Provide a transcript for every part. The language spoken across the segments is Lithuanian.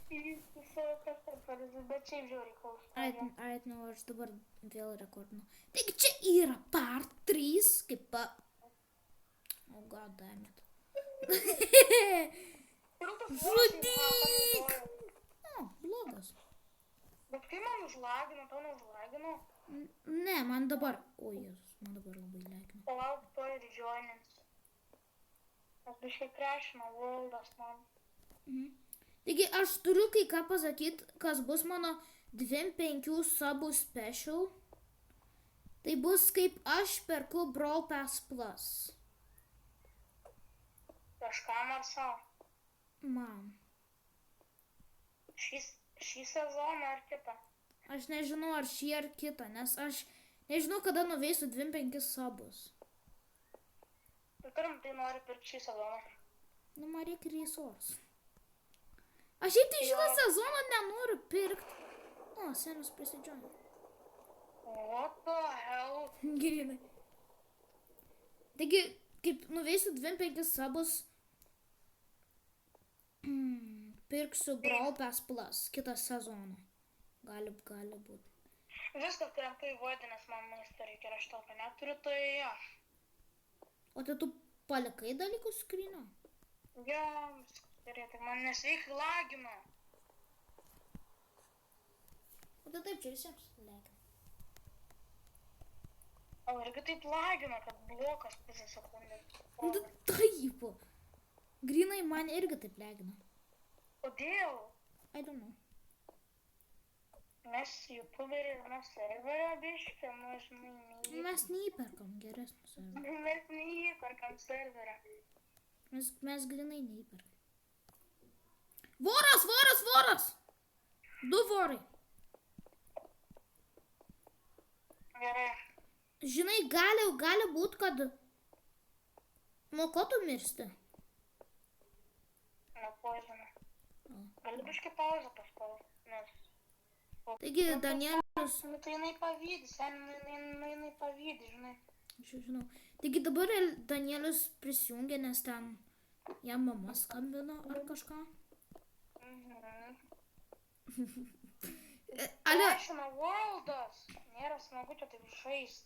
Jis savo kartą pavyzdys, bet šiaip žiauriai klausau. Ait, nu, aš dabar vėl rekordinu. Taigi čia yra part 3, kaip Oh, god damn it. Žudyk! O, blogas. Bet kai man užlagino, tau neužlagino? Ne, man dabar... O, Jėzus, man dabar labai lagino. Palauk, to ir joinins. Aš biškai crashino worldas man. Taigi aš turiu kai ką pasakyti, kas bus mano 25 subų special. Tai bus kaip aš perku Brawl Pass Plus. Kažkam ar savo? Man. Šį sezoną ar kitą? Aš nežinau ar šį ar kitą, nes aš nežinau kada nuveisiu 25 subus. Tu turim tai nori pirkti šį sezoną. Nu, man reikia resource. Aš šiaip tai šitą sezoną nenoriu pirkti. O, senis prisidžiuoja. What the hell? Gerai. Taigi, kaip nuveisiu 25 subus, pirksiu Brawl Pass Plus kitą sezoną. Gali būt. Viskas krenta į voidą, nes man maisto reikia ir aš tokio neturiu, tai jo. O tai tu palikai dalykus skryną? Jo, viskas gerai, tai man nesveikai lagino. O tai taip čia visiems lagina. O irgi taip lagina, kad blokas pusę sekundės. Nu tai taip. Grinai man irgi taip lagina. Kodėl? I don't know. Mes YouTuberį ir mes serverio biškį, nu žinai, Mes neįperkam geresnį serverį. Mes neįperkam serverio. Mes grinai neįperkam. Voras! 2 vorai. Gerai. Žinai, gali būt, kad nuo ko tu mirsti? Nuo poizono. Gali biškį pauzą paspausti, nes... Taigi, Danielius... Nu tai jinai pavydi, jinai pavydi, žinai. Aš jau žinau. Taigi dabar Danielius prisijungė, nes ten jam mama skambino ar kažką. Crashino worldas. Nėra smagu čia taip žaist.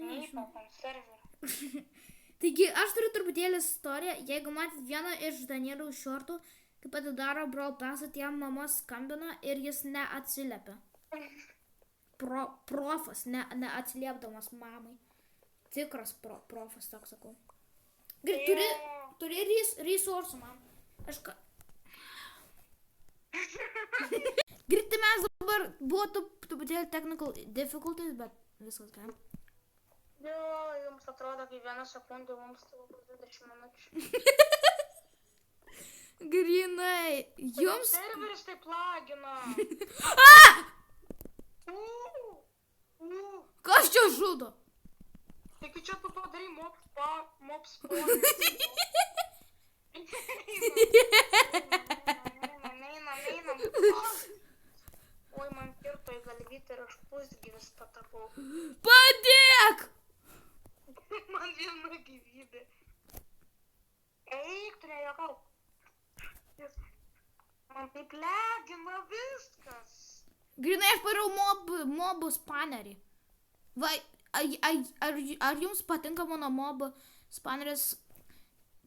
Neįperkam serverį. Taigi, aš turiu truputėlį istoriją. Jeigu matėt vieną iš Danieliaus šortų, kaip atidaro Brawl Passą, jam mama skambina ir jis neatsiliepia. Profas, neatsiliepdamas mamai. Tikras profas, toks sakau. Gerai, turi resursų, man. Aš ką... Gerai, tai mes dabar buvo truputėlį technical difficulties, bet viskas gerai. Jo, jums atrodo, kai 1 sekundė mums tavo 20 minučių. Grinai, jums... Serveris taip lagina. Kas čia žudo? Taigi čia tu padarai mob spawnį. Neinam. Oi, man kirto į galvytę ir aš pusgyvis patapau. Padėk! Man viena gyvybė. Eik, tu nejuokauk. Man taip lagina viskas. Grinai, aš padariau mobų spanerį. Va, ar jums patinka mano mobų spaneris?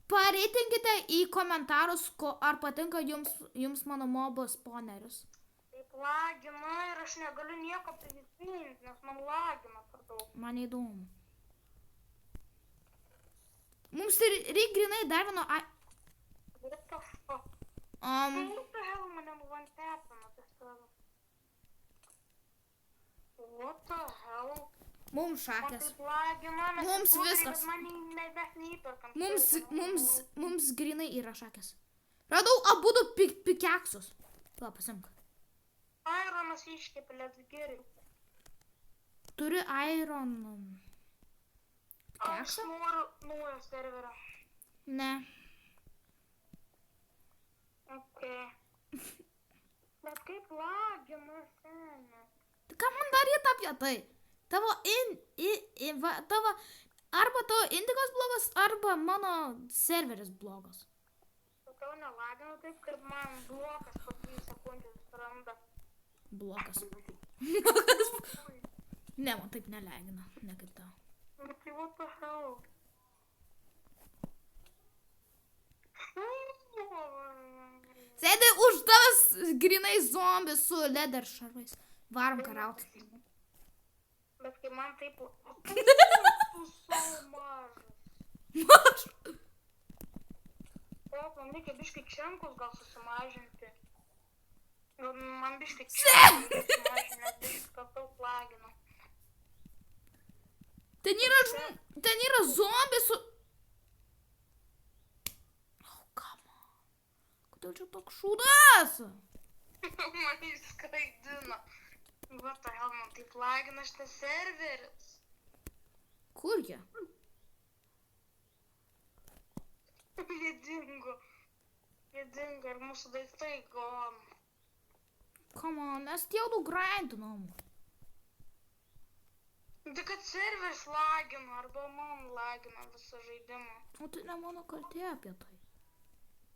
Pareitinkite į komentarus, ar patinka jums mano mobų spaneris. Taip lagina ir aš negaliu nieko prisijungti, nes man lagina per daug. Man įdomu. Mums reikia grinai dar vieno... What the fuck? What the hell mane one-tapino tas tavo? What the hell? Mums šakės. Man taip lagina, Mums viskas. Bet mes neįperkam. Mums grinai yra šakės. Radau abudu pikeksus. Va, pasimk. Ironas iškėpė, let's get it. Turi Iron... Aš noriu naują serverą. Ne. Ok. Bet kaip lagina, senė. Tai ką man daryti apie tai? Tavo arba tavo indikas blogas, arba mano serveris blogas. Tau nelagina taip, kaip man blokas po 3 sekundės. Blokas. Ne, man taip neleidina. Ne kaip tau. Nu, tai what the hell? Sėdi už tavęs grinai zombis su leder šarvais. Varom karaut. Bet kai man taip... Tu savo mažas. O, man reikia biškai čenkus gal susimažinti. Gal man biškai čenkus susimažinti, nes biškai kad daug lagino. Ten yra zombis su... Oh, come on. Kodėl čia toks šūdas? Man įskraidina. What the hell, man taip lagina šitas serveris. Kur jie? Jie dingo. Jie dingo ir mūsų daiktai gone. Come on, mes jau nugrindinam. Tai kad serveris lagino, arba man lagino visą žaidimą. O tai ne mano kaltė apie tai.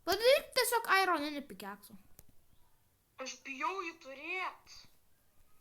Padaryk tiesiog ironinį pikeksą. Aš bijau jį turėt.